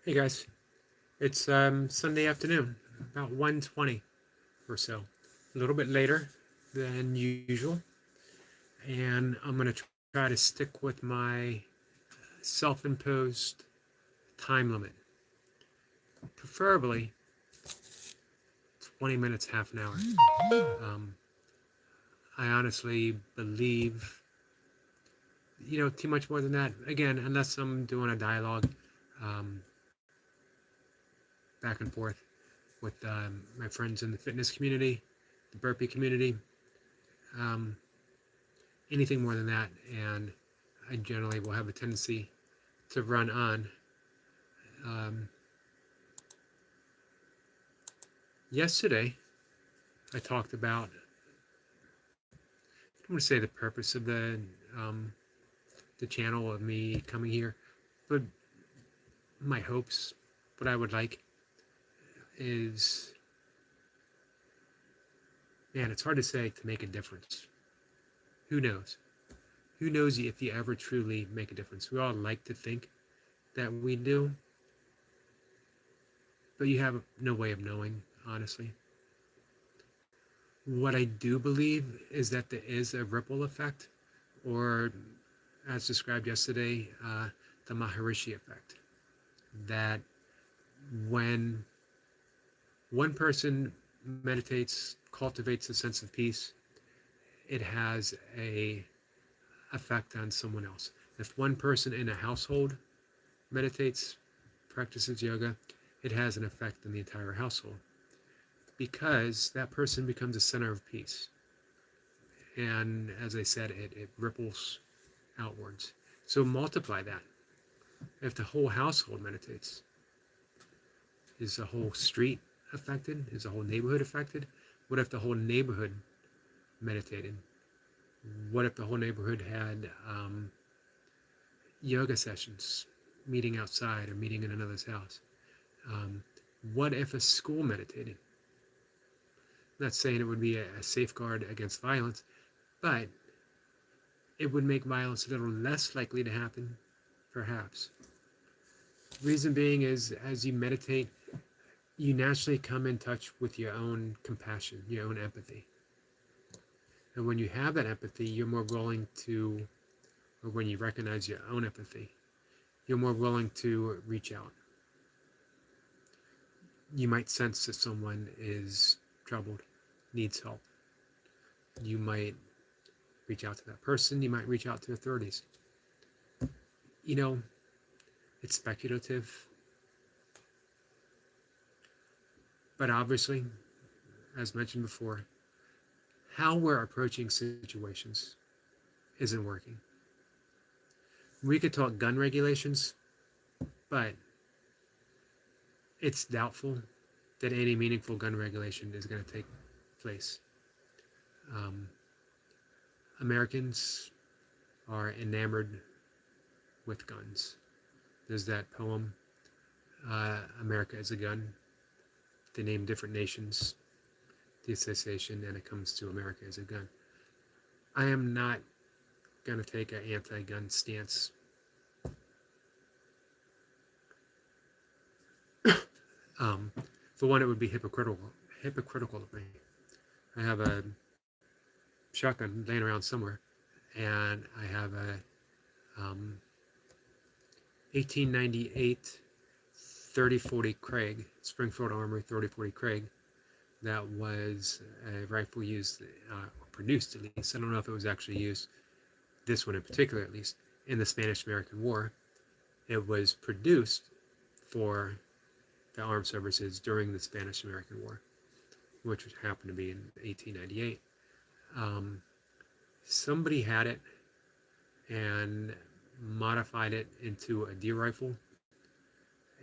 Hey guys, it's Sunday afternoon, about 1:20 or so, a little bit later than usual, and I'm gonna try to stick with my self-imposed time limit, preferably 20 minutes, half an hour. Um, I honestly believe, too much more than that. Again, unless I'm doing a dialogue um, back and forth with my friends in the fitness community, the burpee community. Um, Anything more than that, and I generally will have a tendency to run on. Um, Yesterday, I talked about, I don't want to say the purpose of um, the channel of me coming here, but my hopes, what I would like is, man, it's hard to say to make a difference. Who knows? Who knows if you ever truly make a difference? We all like to think that we do, but you have no way of knowing, honestly. What I do believe is that there is a ripple effect, or as described yesterday, the Maharishi effect. That when one person meditates, cultivates a sense of peace, it has a effect on someone else. If one person in a household meditates, practices yoga, it has an effect on the entire household because that person becomes a center of peace. And as I said, it ripples outwards. So multiply that. If the whole household meditates, is the whole street affected? Is the whole neighborhood affected? What if the whole neighborhood meditated? What if the whole neighborhood had yoga sessions, meeting outside or meeting in another's house? Um, what if a school meditated? I'm not saying it would be a safeguard against violence, but it would make violence a little less likely to happen, perhaps. Reason being is as you meditate, you naturally come in touch with your own compassion, your own empathy. And when you have that empathy, you're more willing to, or when you recognize your own empathy, you're more willing to reach out. You might sense that someone is troubled, needs help. You might reach out to that person, you might reach out to authorities. You know, it's speculative, but obviously, as mentioned before, how we're approaching situations isn't working. We could talk gun regulations, but it's doubtful that any meaningful gun regulation is going to take place. Um, Americans are enamored with guns. There's that poem, America is a Gun. They name different nations, the association, and it comes to America as a gun. I am not going to take an anti-gun stance. For one, it would be hypocritical of me. I have a shotgun laying around somewhere, and I have a 1898 3040 Craig, Springfield Armory 3040 Craig, that was a rifle used, produced at least. I don't know if it was actually used, this one in particular at least, in the Spanish-American War. It was produced for the armed services during the Spanish-American War, which happened to be in 1898. Somebody had it and modified it into a deer rifle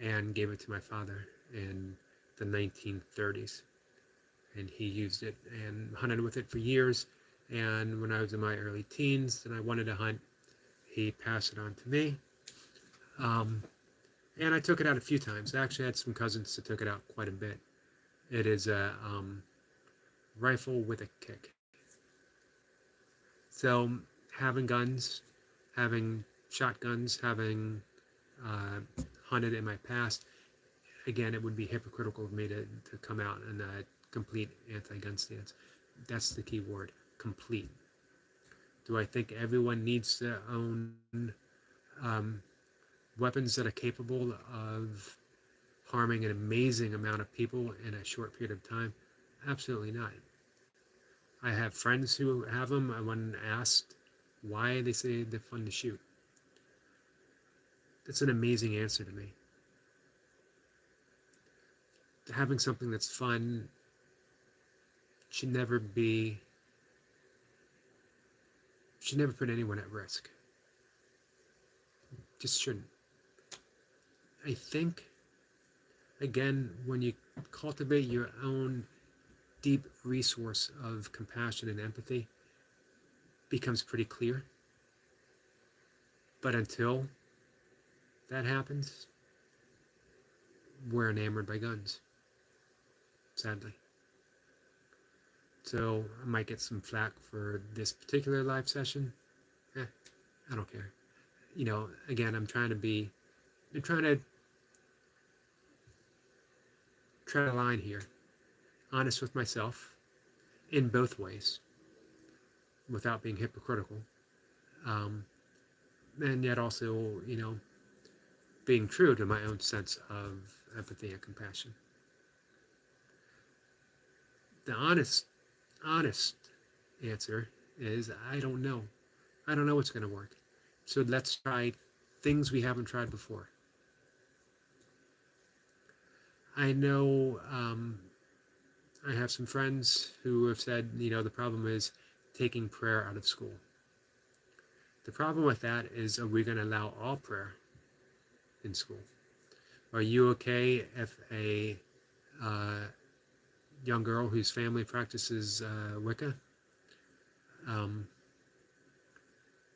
and gave it to my father in the 1930s. And he used it and hunted with it for years. And when I was in my early teens and I wanted to hunt, he passed it on to me. And I took it out a few times. I actually had some cousins that took it out quite a bit. It is a rifle with a kick. So having guns, having shotguns, having hunted in my past, again, it would be hypocritical of me to come out in a complete anti-gun stance. That's the key word, complete. Do I think everyone needs to own um, weapons that are capable of harming an amazing amount of people in a short period of time? Absolutely not. I have friends who have them, and when asked why, they say they're fun to shoot. That's an amazing answer to me. Having something that's fun should never put anyone at risk. Just shouldn't. I think, again, when you cultivate your own deep resource of compassion and empathy, becomes pretty clear. But until that happens, we're enamored by guns, sadly. So I might get some flack for this particular live session. I don't care. Again, I'm trying to tread a line here, honest with myself in both ways, without being hypocritical, and yet also, being true to my own sense of empathy and compassion. The honest answer is I don't know. I don't know what's going to work. So let's try things we haven't tried before. I know I have some friends who have said, the problem is taking prayer out of school. The problem with that is, are we going to allow all prayer in school? Are you okay if a young girl whose family practices Wicca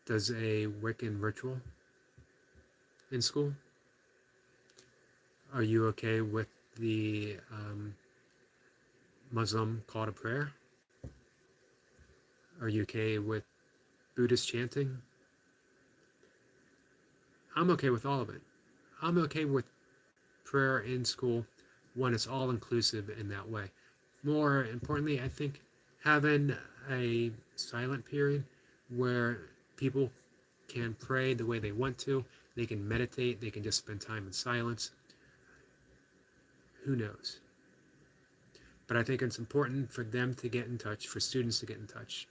does a Wiccan ritual in school? Are you okay with the Muslim call to prayer? Are you okay with Buddhist chanting? I'm okay with all of it. I'm okay with prayer in school when it's all inclusive in that way. More importantly, I think having a silent period where people can pray the way they want to, they can meditate, they can just spend time in silence. Who knows? But I think it's important for them to get in touch, for students to get in touch,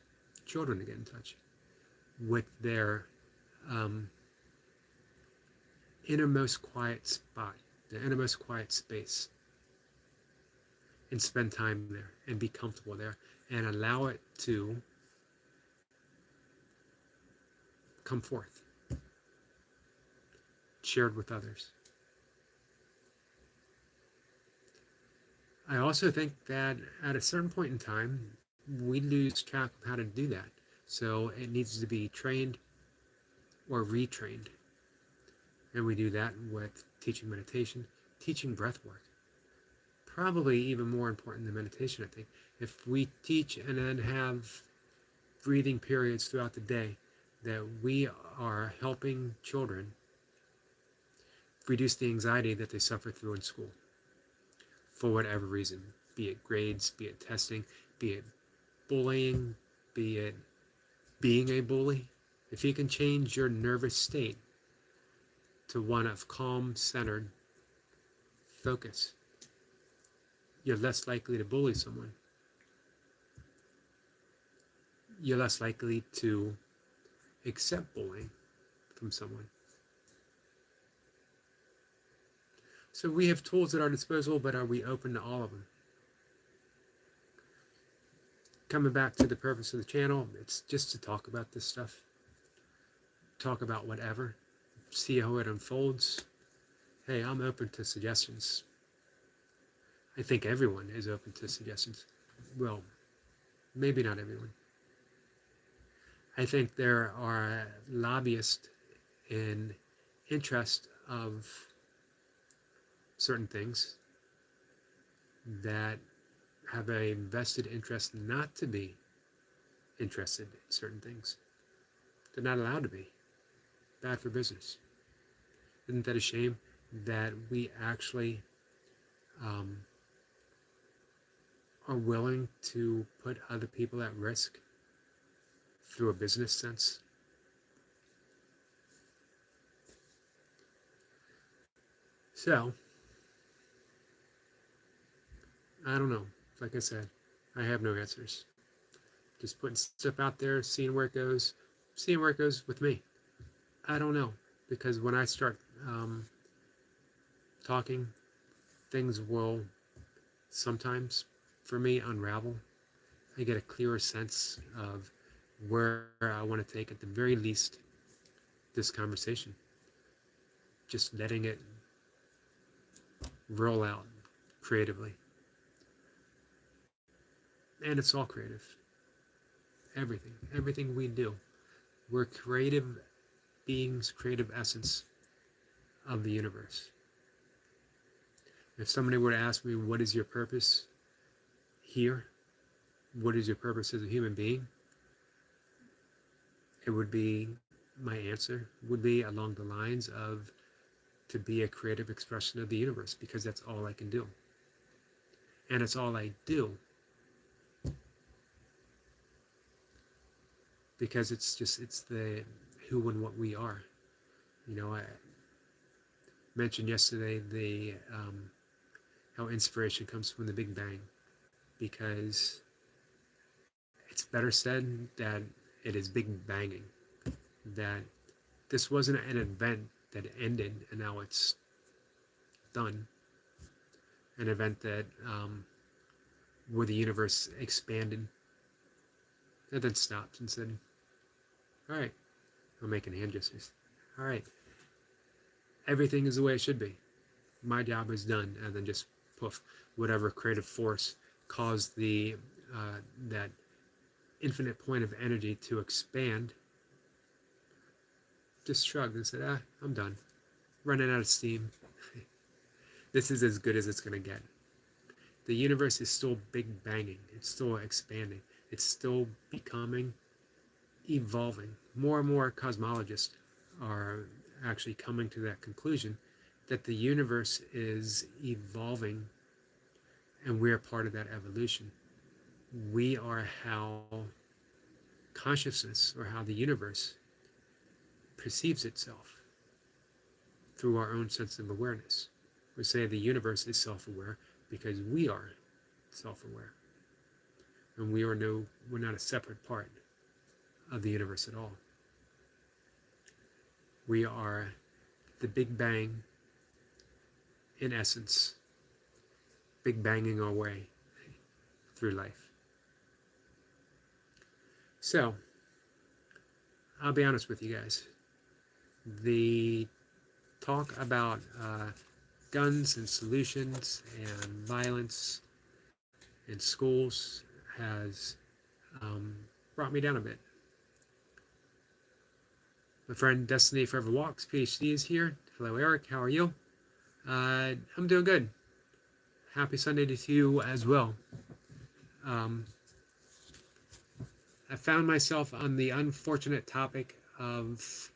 children to get in touch with their innermost quiet spot, the innermost quiet space, and spend time there and be comfortable there and allow it to come forth, shared with others. I also think that at a certain point in time, we lose track of how to do that. So it needs to be trained or retrained. And we do that with teaching meditation, teaching breath work. Probably even more important than meditation, I think. If we teach and then have breathing periods throughout the day, that we are helping children reduce the anxiety that they suffer through in school for whatever reason, be it grades, be it testing, be it bullying, be it being a bully. If you can change your nervous state to one of calm, centered focus, you're less likely to bully someone. You're less likely to accept bullying from someone. So we have tools at our disposal, but are we open to all of them? Coming back to the purpose of the channel, it's just to talk about this stuff. Talk about whatever. See how it unfolds. Hey, I'm open to suggestions. I think everyone is open to suggestions. Well, maybe not everyone. I think there are lobbyists in interest of certain things that have a vested interest not to be interested in certain things. They're not allowed to be. Bad for business. Isn't that a shame? that we actually um, are willing to put other people at risk through a business sense. So, I don't know. Like I said, I have no answers. Just putting stuff out there, seeing where it goes with me. I don't know. Because when I start talking, things will sometimes, for me, unravel. I get a clearer sense of where I want to take, at the very least, this conversation. Just letting it roll out creatively. And it's all creative. Everything we do. We're creative beings, creative essence of the universe. If somebody were to ask me, what is your purpose here? What is your purpose as a human being? It would be, my answer would be along the lines of to be a creative expression of the universe, because that's all I can do. And it's all I do because it's the who and what we are. I mentioned yesterday the how inspiration comes from the Big Bang, because it's better said that it is big banging, that this wasn't an event that ended and now it's done. An event that where the universe expanded and then stopped and said, all right, I'm making hand gestures. All right, everything is the way it should be. My job is done. And then just poof, whatever creative force caused the that infinite point of energy to expand just shrugged and said, I'm done. Running out of steam. This is as good as it's going to get. The universe is still big banging. It's still expanding. It's still becoming, evolving. More and more cosmologists are actually coming to that conclusion that the universe is evolving and we're part of that evolution. We are how consciousness, or how the universe perceives itself through our own sense of awareness. We say the universe is self-aware because we are self-aware. And we're not a separate part of the universe at all. We are the Big Bang in essence, big banging our way through life. So, I'll be honest with you guys. The talk about guns and solutions and violence in schools has brought me down a bit. My friend Destiny Forever Walks, PhD, is here. Hello, Eric. How are you? I'm doing good. Happy Sunday to you as well. I found myself on the unfortunate topic of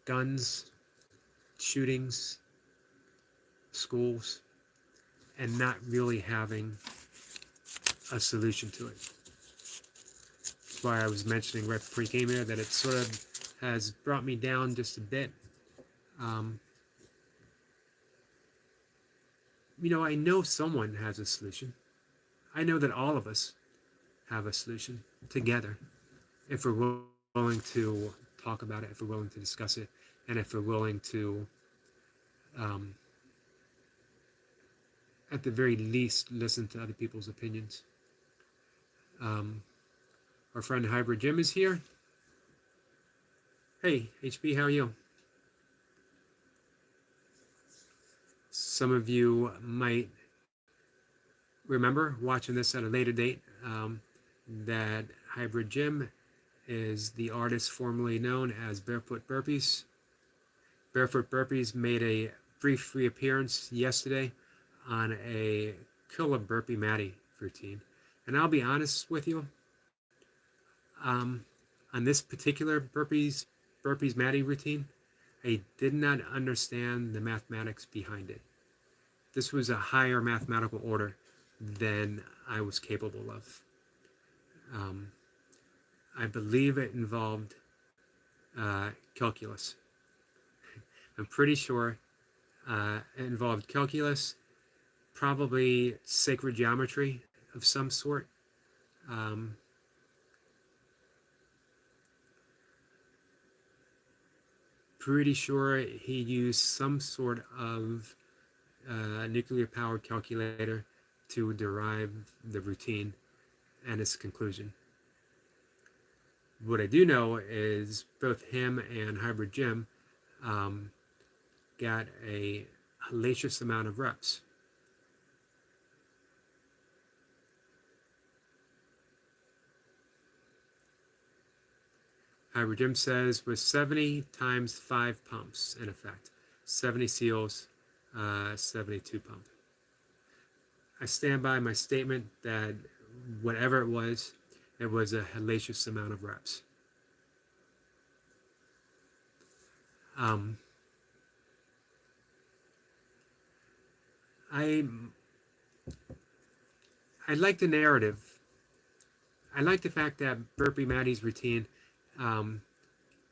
guns, shootings, schools, and not really having a solution to it. That's why I was mentioning right before you came here that it sort of has brought me down just a bit. I know someone has a solution. I know that all of us have a solution together if we're willing to talk about it, if we're willing to discuss it, and if we're willing to, at the very least, listen to other people's opinions. Our friend Hybrid Jim is here. Hey, HB, how are you? Some of you might remember watching this at a later date that Hybrid Jim is the artist formerly known as Barefoot Burpees. Barefoot Burpees made a brief reappearance yesterday on a Kill a Burpee Matty routine. And I'll be honest with you, on this particular Burpees Matty routine, I did not understand the mathematics behind it. This was a higher mathematical order than I was capable of. Um, I believe it involved calculus. I'm pretty sure it involved calculus, probably sacred geometry of some sort. Um, pretty sure he used some sort of nuclear powered calculator to derive the routine and its conclusion. What I do know is both him and Hybrid Jim got a hellacious amount of reps. Hybrid Jim says with 70 times 5 pumps in effect, 70 seals, 72 pump. I stand by my statement that whatever it was a hellacious amount of reps. I like the narrative. I like the fact that Burpee Maddie's routine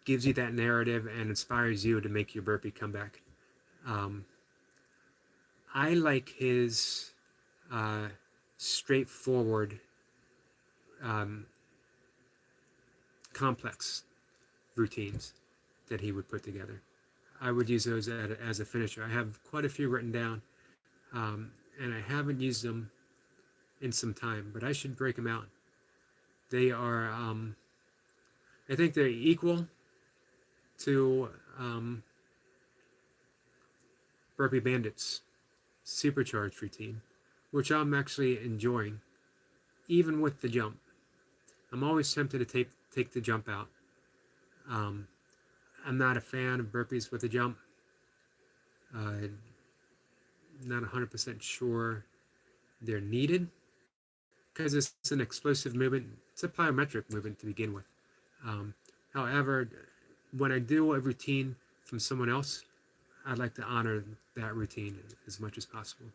gives you that narrative and inspires you to make your burpee comeback. I like his straightforward, complex routines that he would put together. I would use those as a finisher. I have quite a few written down, and I haven't used them in some time, but I should break them out. They are, I think they're equal to Burpee Bandit's supercharged routine, which I'm actually enjoying, even with the jump. I'm always tempted to take the jump out. I'm not a fan of burpees with a jump. Not 100% sure they're needed because it's an explosive movement. It's a plyometric movement to begin with. However, when I do a routine from someone else, I'd like to honor that routine as much as possible.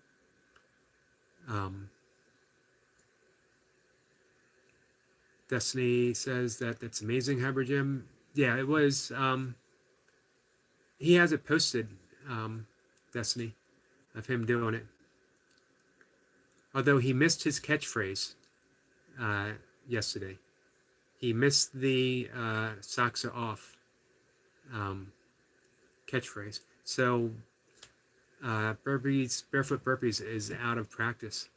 Destiny says that that's amazing, Hybrid Jim. Yeah, it was. He has it posted, Destiny, of him doing it. Although he missed his catchphrase yesterday. He missed the socks are off catchphrase. So Barefoot Burpees is out of practice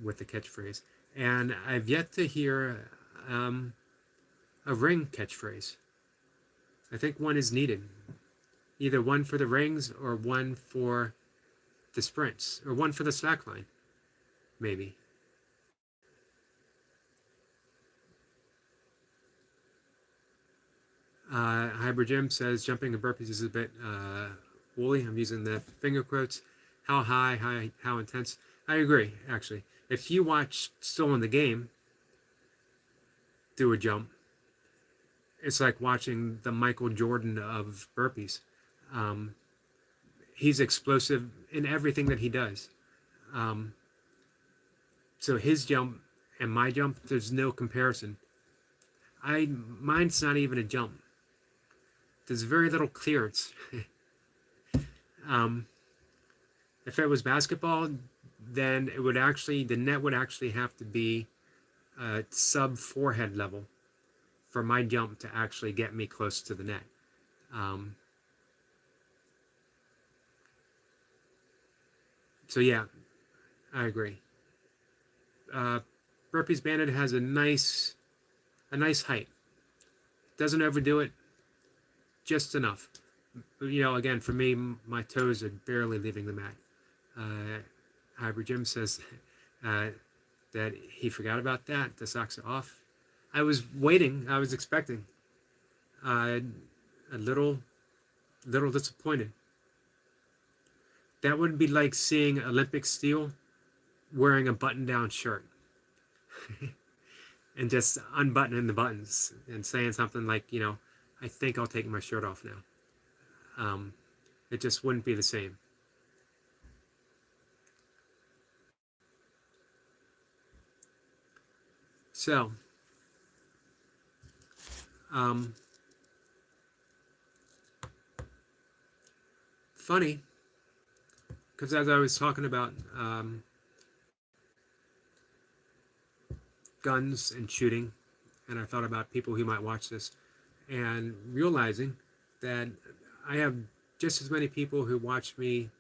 with the catchphrase. And I've yet to hear a ring catchphrase. I think one is needed. Either one for the rings or one for the sprints or one for the slack line, maybe. Hybrid Jim says jumping in burpees is a bit woolly. I'm using the finger quotes. How high, how intense. I agree, actually. If you watch Still in the Game do a jump, it's like watching the Michael Jordan of burpees. He's explosive in everything that he does. So his jump and my jump, there's no comparison. Mine's not even a jump. There's very little clearance. If it was basketball, then the net would actually have to be sub forehead level for my jump to actually get me close to the net. So yeah, I agree. Burpees Bandit has a nice height. Doesn't overdo it, just enough. Again, for me, my toes are barely leaving the mat. Hybrid Jim says that he forgot about that. The socks are off. I was waiting. I was expecting. A little disappointed. That would be like seeing Olympic steel wearing a button-down shirt and just unbuttoning the buttons and saying something like, I think I'll take my shirt off now. It just wouldn't be the same. So, um, funny, because as I was talking about guns and shooting, and I thought about people who might watch this, and realizing that I have just as many people who watch me,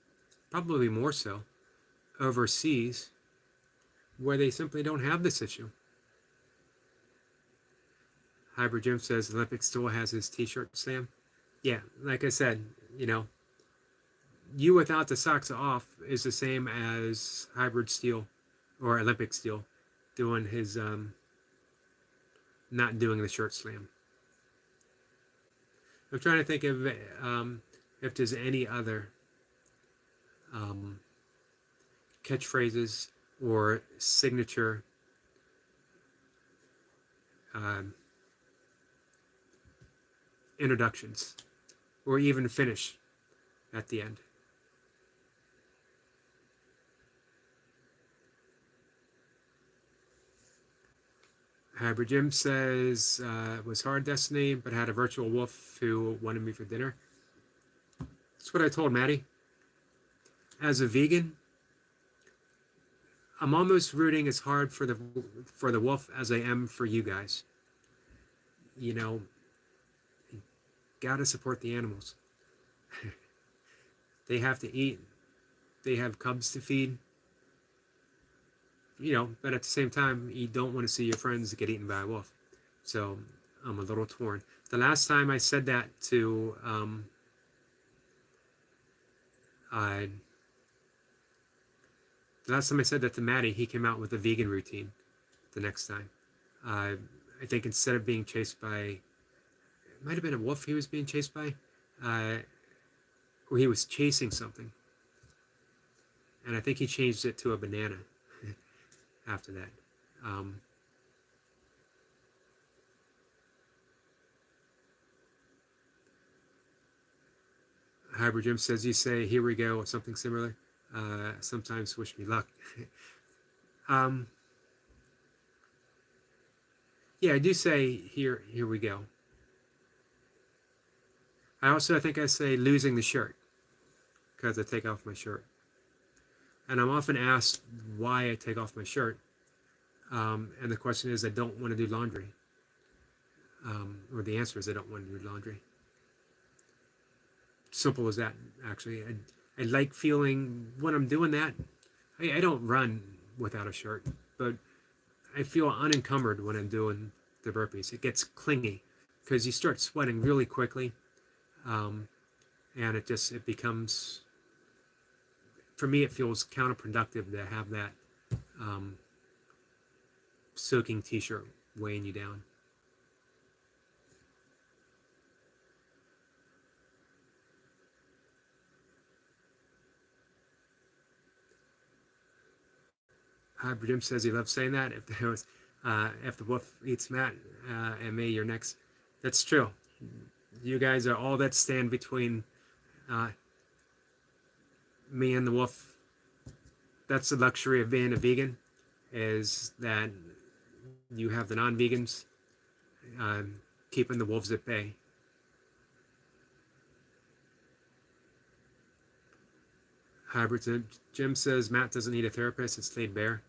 probably more so, overseas, where they simply don't have this issue. Hybrid Jim says Olympic still has his t-shirt slam. Yeah, like I said, you know, you without the socks off is the same as Hybrid Steel or Olympic Steel doing his not doing the shirt slam. I'm trying to think of if there's any other um, catchphrases or signature um, introductions or even finish at the end. Hybrid Jim says it was hard destiny, but had a virtual wolf who wanted me for dinner. That's what I told Maddie. As a vegan, I'm almost rooting as hard for the wolf as I am for you guys. You know, gotta support the animals. They have to eat. They have cubs to feed. You know, but at the same time, you don't want to see your friends get eaten by a wolf. So I'm a little torn. The last time I said that to the last time I said that to Maddie, he came out with a vegan routine the next time. I think instead of being chased by, it might have been a wolf he was being chased by, or he was chasing something. And I think he changed it to a banana after that. Hybrid Jim says, you say, here we go, or something similar. Sometimes wish me luck. Yeah, I do say, here we go. I think I say losing the shirt because I take off my shirt. And I'm often asked why I take off my shirt. And the question is, I don't want to do laundry. Or the answer is, I don't want to do laundry. Simple as that, actually. I like feeling when I'm doing that. I don't run without a shirt, but I feel unencumbered when I'm doing the burpees. It gets clingy because you start sweating really quickly. And it becomes, for me, it feels counterproductive to have that soaking t-shirt weighing you down. Jim says he loves saying that. If the wolf eats Matt and me, you're next. That's true. You guys are all that stand between me and the wolf. That's the luxury of being a vegan, is that you have the non-vegans keeping the wolves at bay. Hybrid Jim says Matt doesn't need a therapist. It's laid bare.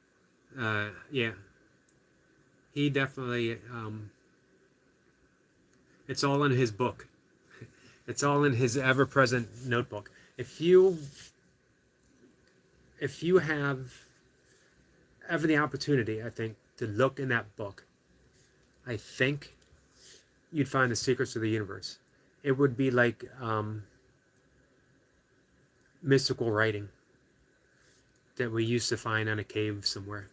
Yeah, he definitely. It's all in his book. It's all in his ever-present notebook. If you have ever the opportunity, I think, to look in that book, I think you'd find the secrets of the universe. It would be like mystical writing that we used to find on a cave somewhere.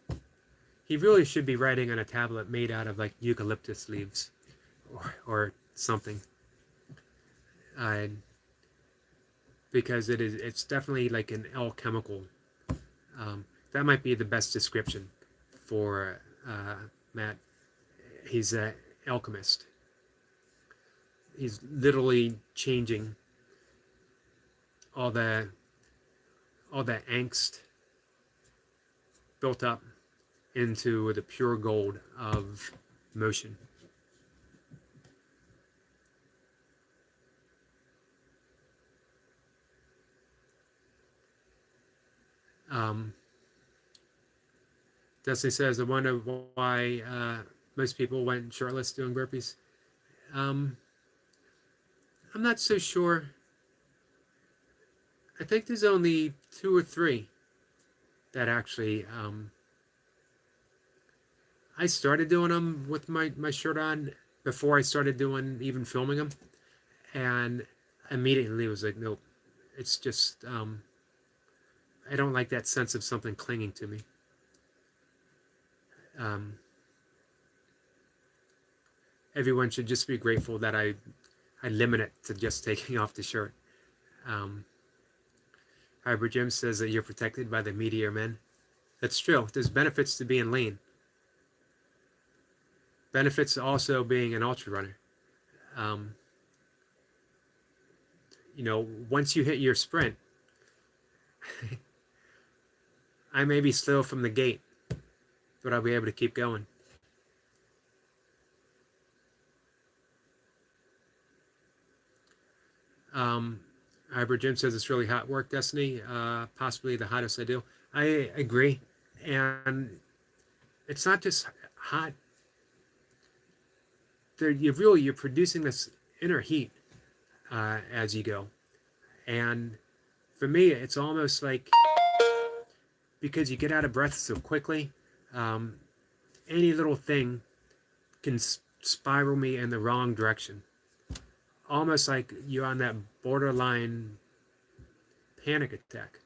He really should be writing on a tablet made out of like eucalyptus leaves or something. Because it's definitely like an alchemical. That might be the best description for Matt. He's an alchemist. He's literally changing all the angst built up into the pure gold of motion. Destiny says, I wonder why most people went shirtless doing burpees. I'm not so sure. I think there's only 2 or 3 that actually. I started doing them with my shirt on before I started doing even filming them, and immediately was like, nope. It's just I don't like that sense of something clinging to me. Everyone should just be grateful that I limit it to just taking off the shirt. Hybrid Jim says that you're protected by the meteor men. That's true. There's benefits to being lean. Benefits to also being an ultra runner. You know, once you hit your sprint, I may be slow from the gate, but I'll be able to keep going. Hybrid Jim says it's really hot work, Destiny. Possibly the hottest I do. I agree. And it's not just hot. You're producing this inner heat as you go. And for me, it's almost like, because you get out of breath so quickly, any little thing can spiral me in the wrong direction. Almost like you're on that borderline panic attack.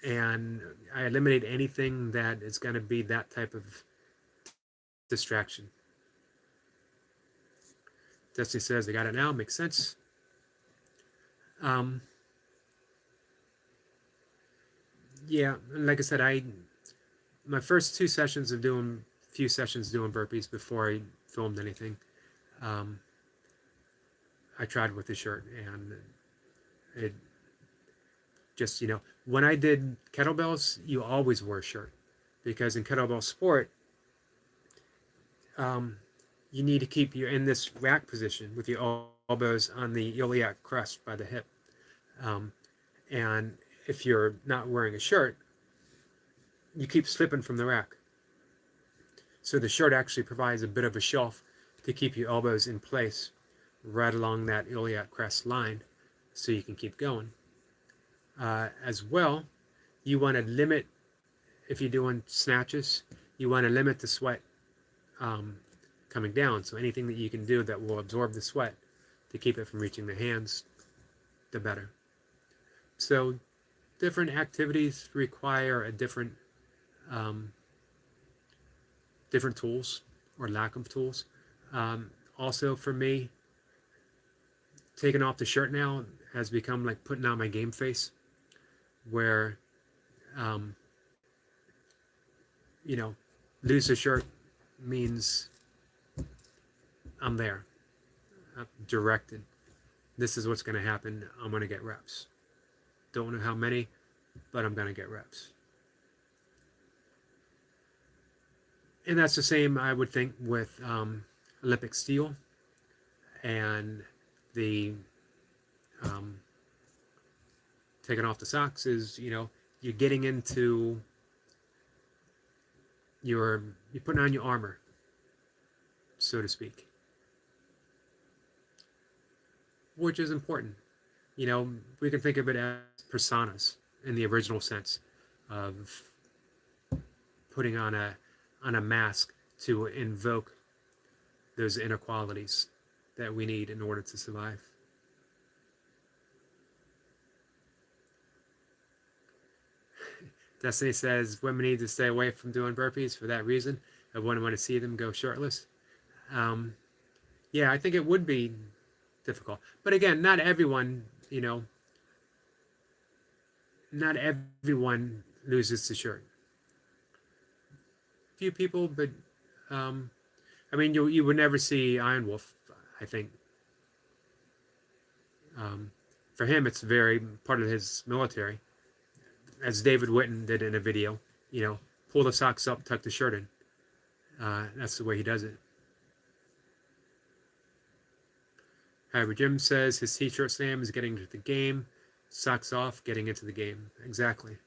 And I eliminate anything that is going to be that type of distraction. Destiny says, I got it now. Makes sense. Yeah, like I said, my first 2 sessions of doing burpees before I filmed anything, I tried with the shirt, and it just, you know, when I did kettlebells, you always wear a shirt, because in kettlebell sport, you need to keep you in this rack position with your elbows on the iliac crest by the hip. And if you're not wearing a shirt, you keep slipping from the rack. So the shirt actually provides a bit of a shelf to keep your elbows in place right along that iliac crest line, so you can keep going. As well, you want to limit, if you're doing snatches, you want to limit the sweat coming down. So anything that you can do that will absorb the sweat to keep it from reaching the hands, the better. So different activities require a different tools or lack of tools. Also for me, taking off the shirt now has become like putting on my game face, where you know, lose the shirt means I'm there. I'm directed. This is what's going to happen. I'm going to get reps. Don't know how many, but I'm going to get reps. And that's the same, I would think, with Olympic steel and the taking off the socks is, you know, you're getting into you're putting on your armor, so to speak, which is important. You know, we can think of it as personas in the original sense of putting on a mask to invoke those inequalities that we need in order to survive. Destiny says women need to stay away from doing burpees for that reason. I wouldn't want to see them go shirtless. Yeah, I think it would be difficult. But again, not everyone, you know, not everyone loses the shirt. Few people, but I mean, you would never see Iron Wolf, I think, for him, it's very part of his military. As David Witten did in a video, pull the socks up, tuck the shirt in. That's the way he does it. However, Jim says his t-shirt slam is getting into the game. Socks off, getting into the game. Exactly.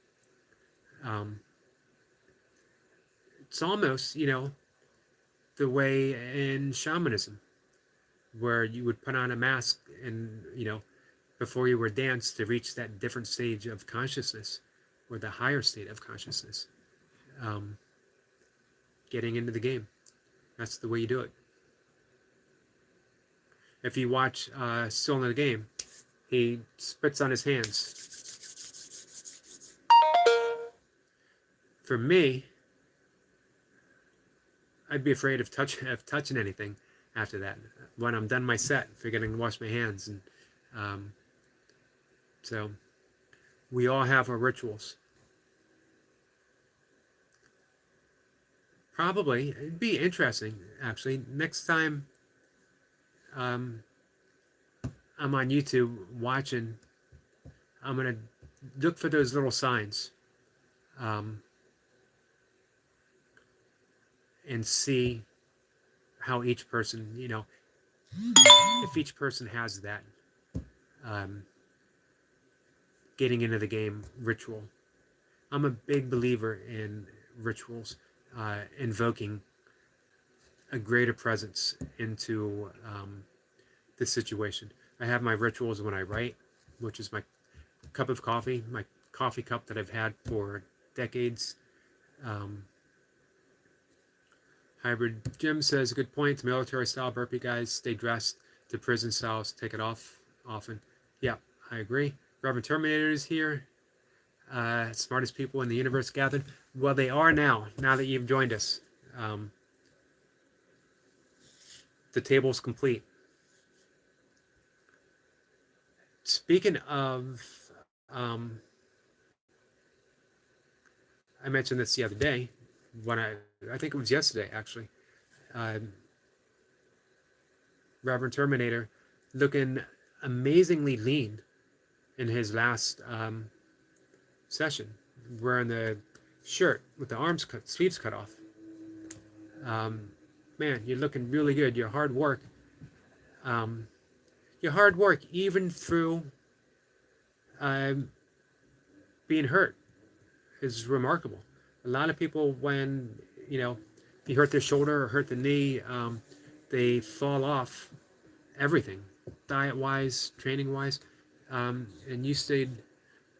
It's almost, the way in shamanism, where you would put on a mask and, before you were danced to reach that different stage of consciousness, or the higher state of consciousness. Getting into the game. That's the way you do it. If you watch Still in the Game, he spits on his hands. For me, I'd be afraid of touching anything after that. When I'm done my set, forgetting to wash my hands. And so we all have our rituals. Probably, it'd be interesting, actually. Next time I'm on YouTube watching, I'm going to look for those little signs and see how each person, if each person has that getting into the game ritual. I'm a big believer in rituals, invoking a greater presence into the situation. I have my rituals when I write, which is my cup of coffee, my coffee cup that I've had for decades. Hybrid Jim says, good point. Military style burpee guys stay dressed. The prison styles take it off often. Yeah, I agree. Reverend Terminator is here. Smartest people in the universe gathered. Well, they are now that you've joined us. The table's complete. Speaking of, I mentioned this the other day when I think it was yesterday actually. Reverend Terminator looking amazingly lean in his last session, wearing the shirt with the sleeves cut off. Man, you're looking really good. Your hard work even through being hurt is remarkable. A lot of people, when if you hurt their shoulder or hurt the knee, they fall off everything, diet-wise, training-wise, and you stayed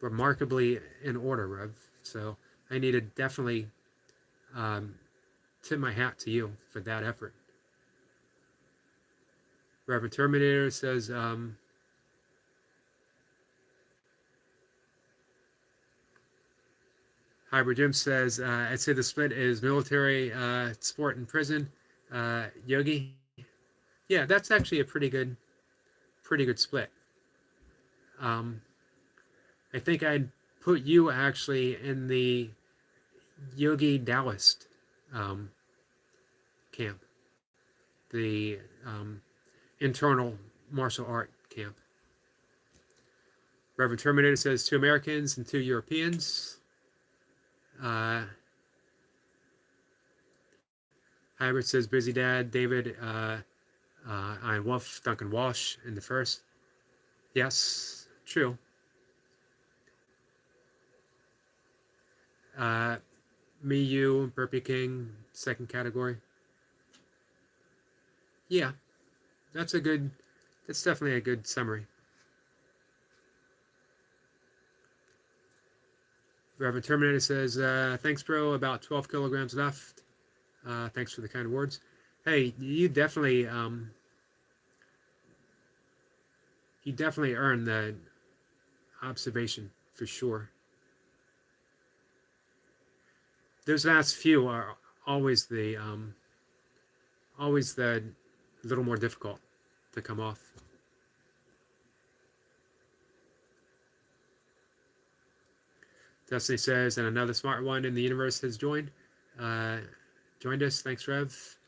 remarkably in order, Rev. So I need to definitely tip my hat to you for that effort. Reverend Terminator says, Hybrid Jim says, I'd say the split is military, sport, and prison. Yogi, yeah, that's actually a pretty good split. I think I'd put you actually in the Yogi Taoist camp, the internal martial art camp. Reverend Terminator says 2 Americans and 2 Europeans. Hybrid says busy dad. David, Iron Wolf, Duncan Walsh in the first. Yes, true. Me, you, Burpee King, second category. Yeah, that's definitely a good summary. Reverend Terminator says, thanks, bro, about 12 kilograms left. Thanks for the kind words. Hey, you definitely earned the observation for sure. Those last few are always the little more difficult to come off. Destiny says, and another smart one in the universe has joined us. Thanks, Rev.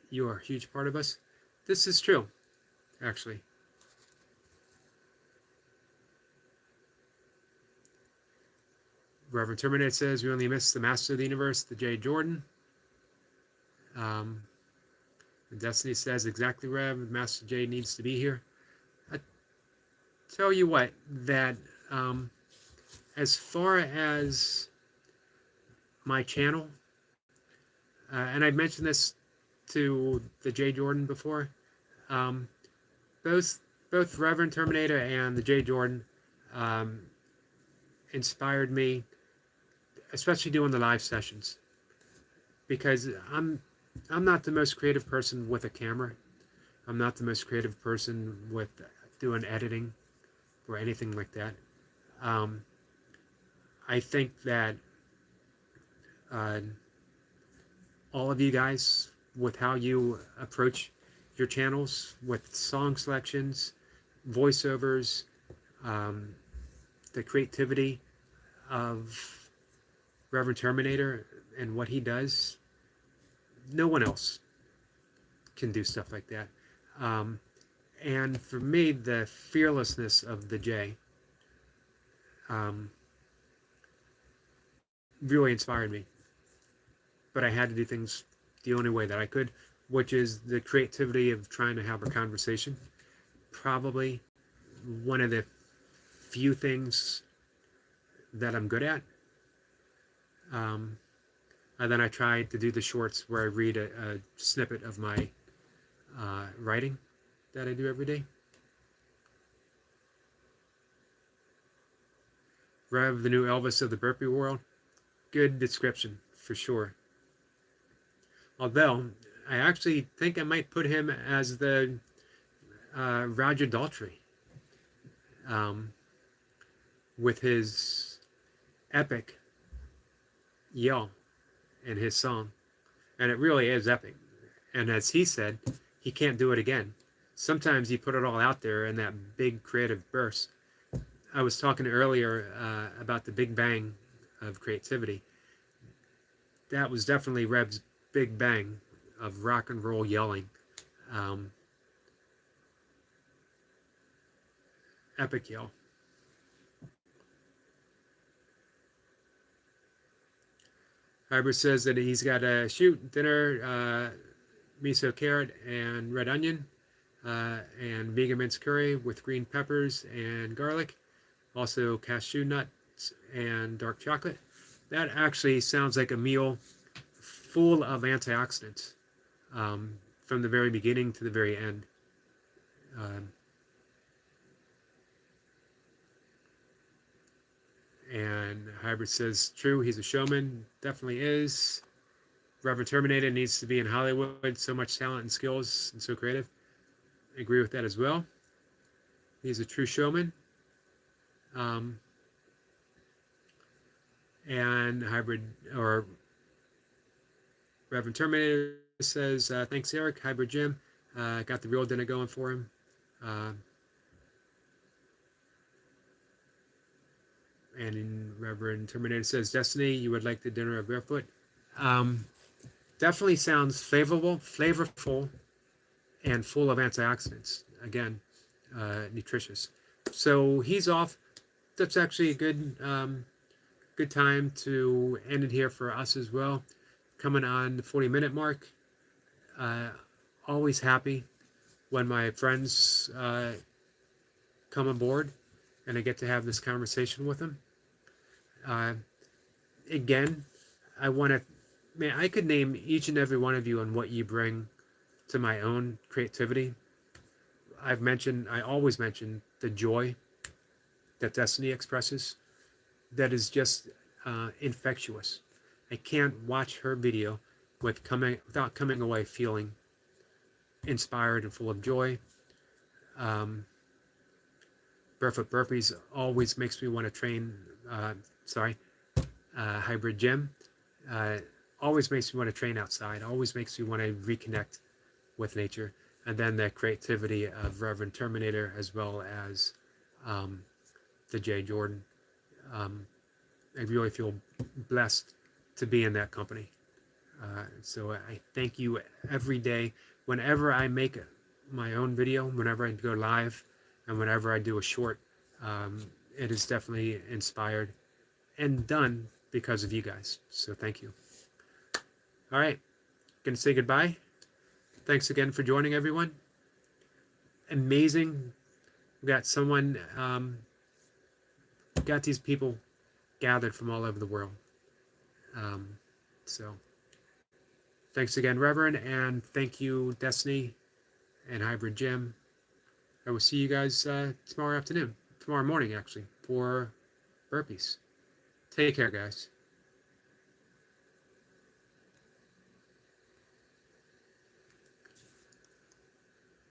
You are a huge part of us. This is true, actually. Reverend Terminator says, we only miss the master of the universe, the J. Jordan. And Destiny says, exactly, Rev, Master J needs to be here. I tell you what, that as far as my channel, and I've mentioned this to the J. Jordan before, um, both Reverend Terminator and the J. Jordan inspired me, especially doing the live sessions, because I'm not the most creative person with a camera. I'm not the most creative person with doing editing or anything like that. I think that all of you guys, with how you approach your channels, with song selections, voiceovers, the creativity of Reverend Terminator and what he does, no one else can do stuff like that. And for me, the fearlessness of the J really inspired me. But I had to do things the only way that I could, which is the creativity of trying to have a conversation. Probably one of the few things that I'm good at. And then I tried to do the shorts where I read a snippet of my writing that I do every day. Rev, the new Elvis of the burpee world. Good description, for sure. Although, I actually think I might put him as the Roger Daltrey. With his epic yell in his song. And it really is epic. And as he said, he can't do it again. Sometimes you put it all out there in that big creative burst. I was talking earlier about the big bang of creativity. That was definitely Rev's big bang of rock and roll yelling. Epic yell. Hybrid says that he's got a shoot dinner, miso carrot and red onion, and vegan minced curry with green peppers and garlic. Also cashew nuts and dark chocolate. That actually sounds like a meal full of antioxidants from the very beginning to the very end. And Hybrid says, true, he's a showman. Definitely is. Reverend Terminator needs to be in Hollywood. So much talent and skills and so creative. I agree with that as well. He's a true showman. And Hybrid, or Reverend Terminator says, thanks, Eric. Hybrid Jim. Got the real dinner going for him. And Reverend Terminator says, Destiny, you would like the dinner of barefoot. Definitely sounds favorable, flavorful, and full of antioxidants. Again, nutritious. So he's off. That's actually a good time to end it here for us as well. Coming on the 40-minute mark. Always happy when my friends come aboard and I get to have this conversation with them. Again, I want to, man, I could name each and every one of you and what you bring to my own creativity. I always mention the joy that Destiny expresses. That is just infectious. I can't watch her video without coming away feeling inspired and full of joy. Barefoot Burpees always makes me want to train, Hybrid Gym. Always makes me want to train outside, always makes me want to reconnect with nature. And then the creativity of Reverend Terminator as well as the J. Jordan. I really feel blessed to be in that company. So I thank you every day. Whenever I make my own video, whenever I go live, and whenever I do a short, it is definitely inspired and done because of you guys. So thank you. All right, gonna say goodbye. Thanks again for joining, everyone. Amazing. We got someone, got these people gathered from all over the world. So thanks again, Reverend, and thank you, Destiny and Hybrid Jim. I will see you guys tomorrow morning, actually, for burpees. Take care, guys.